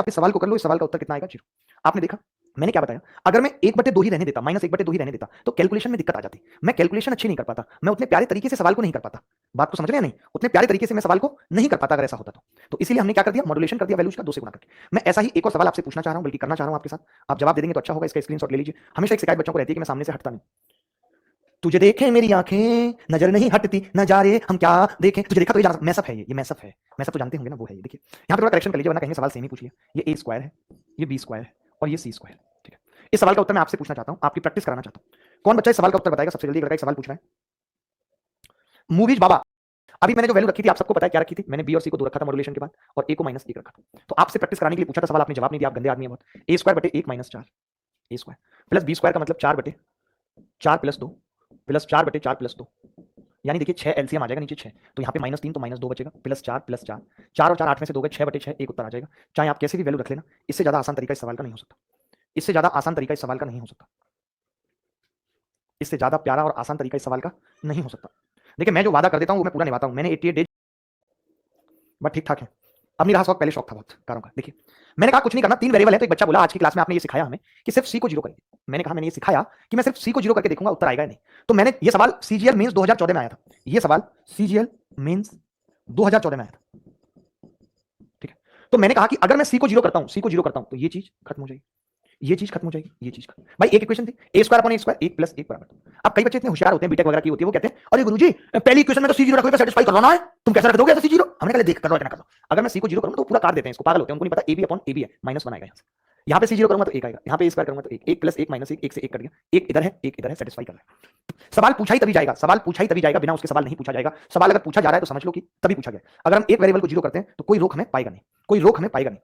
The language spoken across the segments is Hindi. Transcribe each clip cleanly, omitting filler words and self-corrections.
आप इस सवाल को कर लो, इस सवाल का उत्तर कितना आएगा? 0। आपने देखा मैंने क्या बताया, अगर मैं 1/2 ही रहने देता, -1/2 ही रहने देता, तो कैलकुलेशन में दिक्कत आ जाती। मैं कैलकुलेशन अच्छी नहीं कर पाता, मैं उतने प्यारे तरीके से सवाल को नहीं कर पाता। बात को समझ रहे हैं नहीं? उतने प्यारे तरीके से मैं सवाल को नहीं कर पाता अगर ऐसा होता तो इसीलिए हमने क्या कर दिया, मॉड्यूलेशन कर दिया वैल्यूज का 2 से गुणा करके। मैं ऐसा ही एक और सवाल आपसे पूछना चाह रहा हूं, बल्कि करना चाह रहा हूं आपके साथ। आप जवाब दे देंगे तो अच्छा होगा, इसका स्क्रीनशॉट ले लीजिए। हमेशा एक शिकायत बच्चों को रहती है कि मैं सामने से हटता नहीं। तुझे देखें मेरी आंखें, नजर नहीं हटती, नजारे हम क्या देखें। तुझे देखा तो ये जाना, मैसअप है ये मैसअप है। मैसअप तो जानते होंगे ना, वो है ये। देखिए यहाँ पे थोड़ा करेक्शन कर लीजिए, वरना कहेंगे सवाल सेम ही पूछ लिया। ये ए स्क्वायर है, ये बी स्क्वायर है, और ये सी स्क्वायर। ठीक है, इस सवाल का उत्तर मैं आपसे पूछना चाहता हूँ, आपकी प्रैक्टिस कराना चाहता हूँ। कौन बच्चा इस सवाल का उत्तर बताएगा? सबसे जल्दी एक लड़का एक सवाल पूछ रहा है। मूवीज बाबा, अभी मैंने जो वैल्यू रखी थी आप सबको पता है क्या रखी थी? मैंने बी और सी को 2 रखा था मॉड्यूलेशन के बाद, और ए को -1 रखा था। तो आपसे प्रैक्टिस कराने के लिए पूछा था सवाल, आपने जवाब नहीं दिया, आप गंदे आदमी है बहुत। ए स्क्वायर बटे 1 - 4 ए स्क्वायर प्लस बी स्क्वायर का मतलब 4 बटे 4 प्लस 2 प्लस 4 बटे 4 प्लस 2, यानी देखिए 6 एलसीएम आ जाएगा नीचे 6, तो यहाँ पे -3 तो -2 बचेगा, प्लस 4 प्लस 4, 4 और 4 8 में से 2 गए, 6 बटे 6 एक उत्तर आ जाएगा। चाहे आप कैसे भी वैल्यू रख लेना, इससे ज्यादा आसान तरीका इस सवाल का नहीं हो सकता। इससे ज्यादा आसान तरीका इस सवाल का नहीं हो सकता। इससे ज्यादा प्यारा और आसान तरीका इस सवाल का नहीं हो सकता। देखिए मैं जो वादा कर देता हूँ वो मैं पूरा निभाता हूँ। मैंने 88 डेज बट ठीक ठाक है। अब नहीं रहा शौक, पहले शौक था बहुत कारों का। देखिए मैंने कहा कुछ नहीं करना, 3 वेरिएबल है। तो एक बच्चा बोला आज की क्लास में आपने ये सिखाया हमें कि सिर्फ सी को 0 करिए। मैंने कहा मैंने ये सिखाया कि मैं सिर्फ सी को 0 करके देखूंगा उत्तर आएगा नहीं। तो मैंने ये सवाल सीजीएल मेंस 2014 में आया था। ये सवाल सीजीएल मेंस 2014 में आया था। ठीक है, तो मैंने कहा कि अगर मैं सी को 0 करता हूं, सी को 0 करता हूं, तो ये चीज खत्म हो जाएगी, ये चीज खत्म हो जाएगी, ये चीज खत्म। भाई एक इक्वेशन थी, ए स्क्वायर अपॉन ए स्क्वायर, 1 + 1 बराबर 2। अब कई बच्चे इतने होशियार होते हैं, बीटेक वगैरह की होती है, वो कहते हैं अरे गुरुजी पहली इक्वेशन में तो सी 0 रखोगे, सेटिस्फाई करवाना है, तुम कैसे रख दोगे ऐसे सी 0? हमने कहा देख कर लो, इतना कर लो। अगर मैं सी को 0 करूंगा तो पूरा काट देते हैं इसको, पागल होते हैं, उनको नहीं पता A B upon A B है, -1 आएगा यहाँ से। यहाँ पे सी 0 करूंगा तो 1 आएगा, यहाँ पे ए स्क्वायर करूंगा तो 1, 1 + 1 - 1, 1 से 1 कट गया, 1 इधर है 1 इधर है, सेटिस्फाई कर रहा है। सवाल पूछा ही तभी जाएगा, सवाल पूछा ही तभी जाएगा, बिना उसके सवाल नहीं पूछा जाएगा। सवाल अगर पूछा जा रहा है तो समझ लो कि तभी पूछा गया। अगर हम एक वेरिएबल को 0 करते हैं तो कोई रोक हमें पाएगा नहीं, कोई रोक हमें पाएगा नहीं।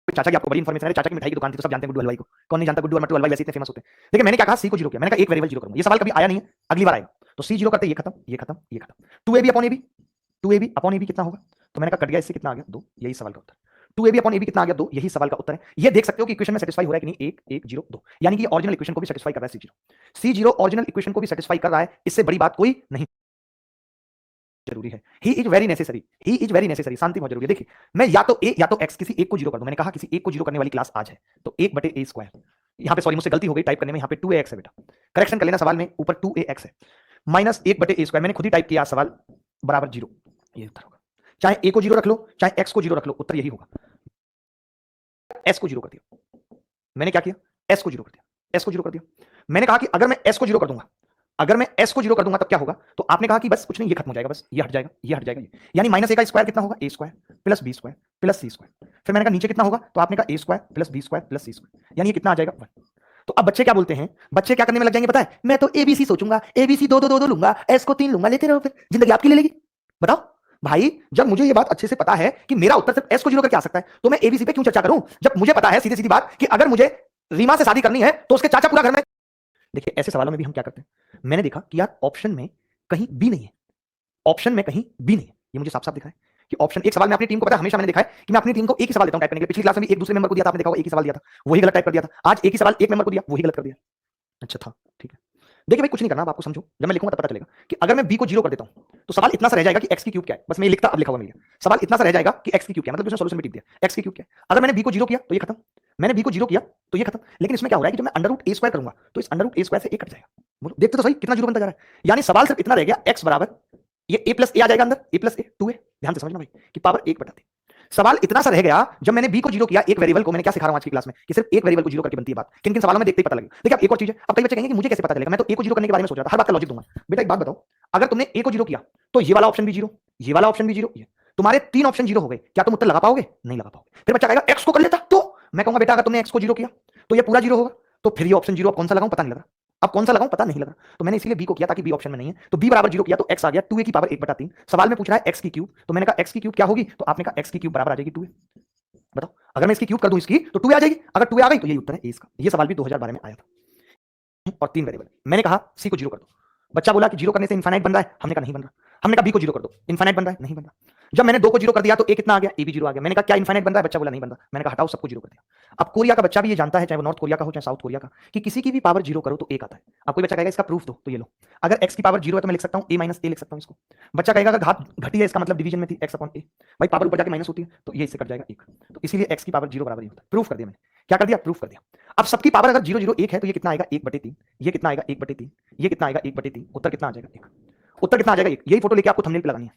चाचा की आपको बड़ी इन्फॉर्मेशन है, चाचा की मिठाई की दुकान थी तो सब जानते हैं गुड्डू हलवाई को। कौन नहीं जानता गुड्डू और मट्टू हलवाई, वैसे इतने फेमस होते हैं। देखिए मैंने क्या कहा, सी को 0 किया, मैंने कहा एक वेरिएबल 0 करूंगा। ये सवाल कभी आया नहीं है, अगली बार आएगा। तो सी 0 करते ये खत्म, ये खत्म, ये खत्म। 2ab upon ab, 2ab upon ab कितना होगा? तो मैंने कहा कट गया, इससे कितना आ गया? 2, यही सवाल का उत्तर। 2ab अपॉन ab कितना आ गया? 2, यही सवाल का उत्तर है। ये देख सकते हो कि इक्वेशन में सेटिस्फाई हो रहा है कि नहीं, 1 1 0 2, यानी कि ओरिजिनल इक्वेशन को भी सेटिस्फाई कर रहा है C0 ओरिजिनल इक्वेशन को भी सेटिस्फाई कर रहा है। इससे बड़ी बात कोई नहीं जरूरी है। He is very necessary, he is very necessary, शांति बहुत जरूरी है। देखिए मैं या तो ए या तो एक्स, किसी एक को 0 कर दूं। मैंने कहा किसी एक को 0 करने वाली क्लास आज है, तो 1/a स्क्वायर, यहाँ पे सॉरी मुझसे गलती हो गई टाइप करने में, यहाँ पे 2ax है बेटा, करेक्शन कर लेना सवाल में, ऊपर 2ax है, -1/a स्क्वायर, मैंने खुद ही टाइप किया सवाल बराबर 0, ये उत्तर होगा। चाहे a को 0 रख लो, चाहे x को 0 रख लो, उत्तर यही होगा। s को 0 कर दिया, मैंने क्या किया, s को 0 कर दिया, s को 0 कर दिया। मैंने कहा कि अगर मैं s को 0 कर दूंगा, अगर मैं s को 0 कर दूंगा तब क्या होगा? तो आपने कहा कि बस कुछ नहीं, ये खत्म हो जाएगा, बस ये हट जाएगा, ये हट जाएगा, ये यानी -a का स्क्वायर कितना होगा? a square plus b square plus c square. फिर मैंने कहा नीचे कितना होगा? तो आपने कहा a square plus b square plus c square, यानी ये कितना आ जाएगा? 1। तो अब बच्चे क्या बोलते हैं, बच्चे क्या करने में लग जाएंगे पता है? मैं तो abc सोचूंगा, abc 2 2 2 2 लूंगा, s को 3 लूंगा, लेते रहो, फिर जिंदगी आपकी ले लेगी। बताओ भाई, जब मुझे ये बात अच्छे से पता है कि मेरा उत्तर सिर्फ s को 0 करके आ सकता है, तो मैं abc पे क्यों चर्चा करूं? जब मुझे पता है सीधी सीधी बात कि अगर मुझे रीमा से शादी करनी है तो उसके चाचा पूरा घर में। देखिए ऐसे सवालों में भी हम क्या करते हैं, मैंने देखा कि यार ऑप्शन में कहीं बी नहीं है, ऑप्शन में कहीं बी नहीं है, ये मुझे साफ साफ दिखा है कि ऑप्शन। एक सवाल में अपनी टीम को पता है, हमेशा मैंने देखा है कि मैं अपनी टीम को एक ही सवाल देता हूं टाइप करने के लिए। पिछली क्लास में भी एक दूसरे मेंबर को दिया था, आपने देखा होगा एक ही सवाल दिया था, वही गलत टाइप कर दिया था। आज एक ही सवाल एक मेंबर को दिया, वही गलत कर दिया। अच्छा था, ठीक है। देखिए भाई कुछ नहीं करना, अब आपको समझो, जब मैं लिखूंगा तब पता चलेगा कि अगर मैं b को 0 कर देता हूं तो सवाल इतना सा रह जाएगा कि x की क्यूब क्या है। बस मैं लिखता, अब लिखा हुआ मिल गया, सवाल इतना सा रह जाएगा कि x की क्यूब क्या है, मतलब उसने सॉल्यूशन में टिक दिया x की क्यूब क्या है। अगर मैंने b को 0 किया तो ये खत्म, मैंने b को 0 किया तो ये खत्म। लेकिन इसमें क्या हो रहा है कि जब मैं अंडर रूट a स्क्वायर करूंगा तो इस अंडर रूट a स्क्वायर से a कट जाएगा। बोलो देखते तो सही कितना 0 बनता जा रहा है, यानी सवाल सिर्फ इतना रह गया x बराबर ये a प्लस a आ जाएगा अंदर, a प्लस a 2a, ध्यान से समझना भाई कि पावर 1/3। सवाल इतना सा रह गया जब मैंने b को 0 किया, एक वेरिएबल को। मैंने क्या सिखा रहा हूं आज की क्लास में कि सिर्फ एक वेरिएबल को 0 करके बनती है बात। किन किन सवालों में देखते ही पता लगेगा। देखिए अब एक और चीज है, अब कई बच्चे कहेंगे कि मुझे कैसे पता चलेगा, मैं तो a को 0 करने के बारे में सोच रहा था, हर बात का लॉजिक दूंगा। बेटा एक बात बताओ, अगर तुमने a को 0 किया तो ये वाला ऑप्शन भी 0, ये वाला ऑप्शन भी 0, ये तुम्हारे 3 ऑप्शन 0 हो गए, क्या तुम उत्तर लगा पाओगे? नहीं लगा पाओगे। फिर बच्चा कहेगा x को कर लेता, तो मैं कहूंगा बेटा अगर तुमने x को 0 किया तो ये पूरा 0 होगा, तो फिर ये ऑप्शन 0 अब कौन सा लगाऊं पता नहीं लग रहा, अब कौन सा लगाऊं पता नहीं लग रहा। तो मैंने इसीलिए b को किया ताकि b ऑप्शन में नहीं है, तो b बराबर 0 किया तो x आ गया 2a की पावर 1/3। सवाल में पूछ रहा है x की क्यूब, तो मैंने कहा x की क्यूब क्या होगी, तो आपने कहा x की क्यूब बराबर आ जाएगी 2a। बताओ अगर मैं इसकी क्यूब कर दूं इसकी तो 2a आ जाएगी, अगर 2a आ गई तो यही उत्तर है a इसका। ये सवाल भी 2012 में आया था। और 3 वेरिएबल, मैंने कहा c को 0 कर दो, बच्चा बोला कि 0 करने से इनफाइनाइट बन रहा है, हमने कहा नहीं बन रहा। हमने कहा b को 0 कर दो, इनफाइनाइट बन रहा है, नहीं बन रहा। जब मैंने 2 को जीरो कर दिया तो ए कितना आ गया, ए भी जीरो आ गया। मैंने कहा क्या इनफाइनाइट बन रहा है, बच्चा बोला नहीं बन रहा। मैंने कहा हटाओ, सबको जीरो कर दिया। अब कोरिया का बच्चा भी ये जानता है, चाहे वो नॉर्थ कोरिया का हो चाहे साउथ कोरिया का, कि किसी की भी पावर जीरो करो तो एक आता है। अब कोई बच्चा कहेगा इसका प्रूफ दो, तो ये लो, अगर एक्स की पावर जीरो है तो मैं लिख सकता हूँ ए माइनस ए लिख सकता हूँ इसको। बच्चा कहेगा अगर घात घटी है इसका मतलब डिवीजन में थी एक्स अपॉन ए, भाई पावर ऊपर जाके माइनस होती है तो ये इससे कट जाएगा एक, तो इसीलिए एक्स की पावर जीरो बराबर ही होता है। प्रूफ कर दिया मैंने, क्या कर दिया, प्रूफ कर दिया। अब सबकी पावर अगर जीरो जीरो एक है तो ये कितना आएगा, 1/3, ये कितना आएगा 1/3, ये कितना आएगा 1/3, उत्तर कितना आ जाएगा 1, उत्तर कितना आ जाएगा 1, उत्तर कितना आ जाएगा 1। यही फोटो लेके आपको थंबनेल पे लगानी है।